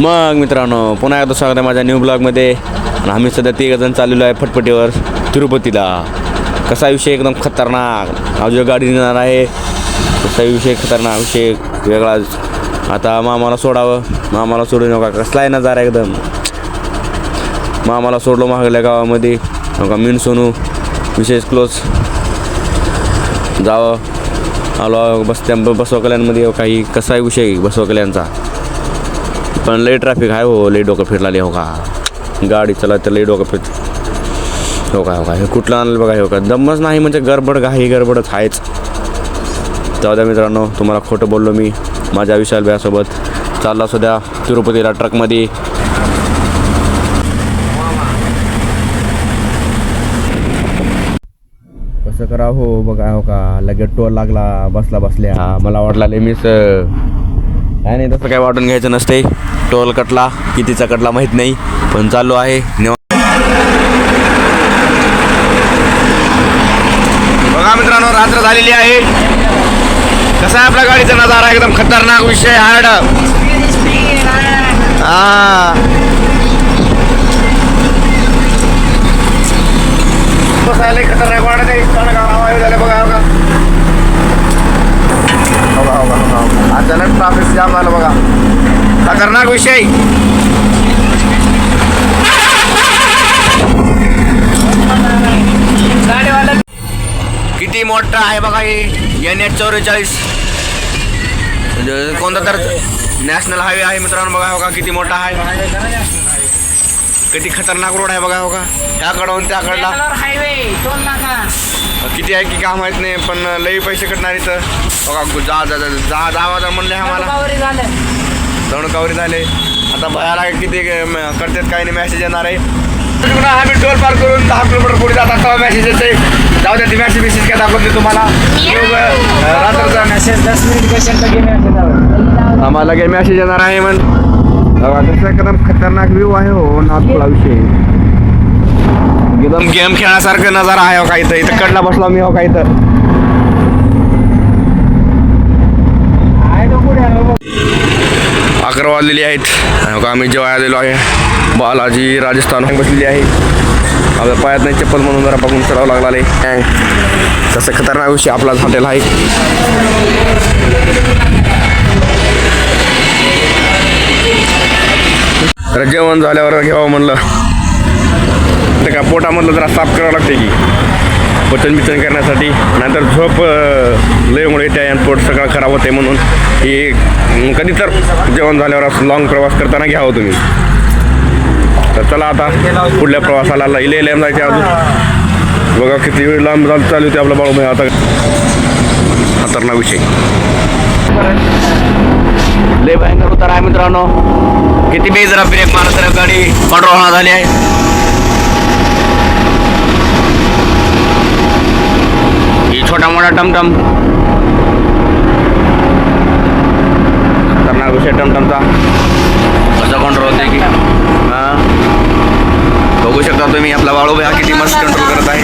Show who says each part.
Speaker 1: मग मित्रांनो, पुन्हा एकदा स्वागत आहे माझ्या न्यू ब्लॉगमध्ये. आणि आम्ही सध्या 3 जण चाललेलो आहे फटफटीवर तिरुपतीला. कसा विषय एकदम खतरनाक. आज जो गाडी नेणार आहे कसा विषय खतरनाक, विषय वेगळाच. आता मामाला सोडावं, मामाला सोडू नका. कसला आहे नजारा एकदम. मामाला सोडलो मागल्या गावामध्ये. नका मीन सोनू विशेष क्लोज जावं. आलो बसवा कल्याणमध्ये. काही कसा आहे विषय बसवा कल्याणचा. पण लई ट्रॅफिक आहे हो, लई डोकं फिरला हो का. गाडी चला तर लई डोकं फिरत हो का. हे कुठलं आणलं बघा. हो का दमच नाही म्हणजे गडबड घाई गडबडच आहेच. जाऊ द्या मित्रांनो, तुम्हाला खोटं बोललो मी. माझ्या विशाल भैयासोबत चालला सध्या तिरुपतीला ट्रकमध्ये. कसं करा हो बघा. हो का लगेच टोल लागला बसल्या. मला वाटला मीच काय नाही, तसं काय वाटून घ्यायचं नसते. टोल कटला, कितीचा कटला माहीत नाही, पण चालू आहे. बघा मित्रांनो, रात्र झालेली आहे. कसा आहे आपल्या गाडीचा नजारा, एकदम खतरनाक विषय. हार्ड बसायला खतरनाक वाटत आहे. झालं बघा. अचानक ट्रॅफिक जाम झालं बघा. खतरनाक विषय. किती मोठा आहे बघा हे NH 44. कोणता तर नॅशनल हायवे आहे मित्रांनो. बघा हो का किती मोठा आहे. किती खतरनाक रोड आहे बघा. हो का त्याकडून त्याकडला किती आहे की काय माहित नाही, पण लई पैसे कटणार इथं बघा. जा म्हणले आम्हाला दणकावरी झाले. आता भयाला किती करतात काही नाही. मेसेज येणार आहे. आम्ही टोल पार करून 10 किलोमीटर पुढे जातात तेव्हा मेसेज येते. जाऊ द्या, ती मेसेज काय दाखवते तुम्हाला. रात्रचा मेसेज 10 मिनिट कशाला आम्हाला काही मेसेज येणार आहे. मग कसं एकदम खतरनाक व्ह्यू आहे हो नागपूरला विषय. एकदम गेम खेळण्यासारखं नजारा आहे हो का. इथं कडला बसला मी हो का. इथं 11 वाजलेली आहेत. आम्ही जेव्हा आलेलो आहे बालाजी राजस्थान बसलेली आहे. आपल्या पायात नाही चप्पल म्हणून जरा बघून चढावं लागला आहे. तसं खतरनाक विषय आपलाच हॉटेल आहे. तर जेवण झाल्यावर घ्यावं म्हणलं तर का पोटामधलं जरा साफ करावं लागते की पचन बिचन करण्यासाठी. नाहीतर झोप लयमुळे येते आणि पोट सगळं खराब होते. म्हणून हे कधी तर जेवण झाल्यावर असं लॉंग प्रवास करताना घ्यावं तुम्ही. तर चला आता पुढल्या प्रवासाला लई लांब जायचे अजून. बघा किती वेळ लांब चालू होते आपलं बाळू. आता खतरनाक विषय लय भयंकर उतार आहे मित्रांनो. किती बी जरा ब्रेक मारत तर गाडी कंट्रोल झाली आहे. ही छोटा मोठा टमटम खतरनाक विषय. टमटमचा कसा कंट्रोल होते की बघू शकता तुम्ही. आपला बाळू भैया किती मस्त कंट्रोल करत आहे.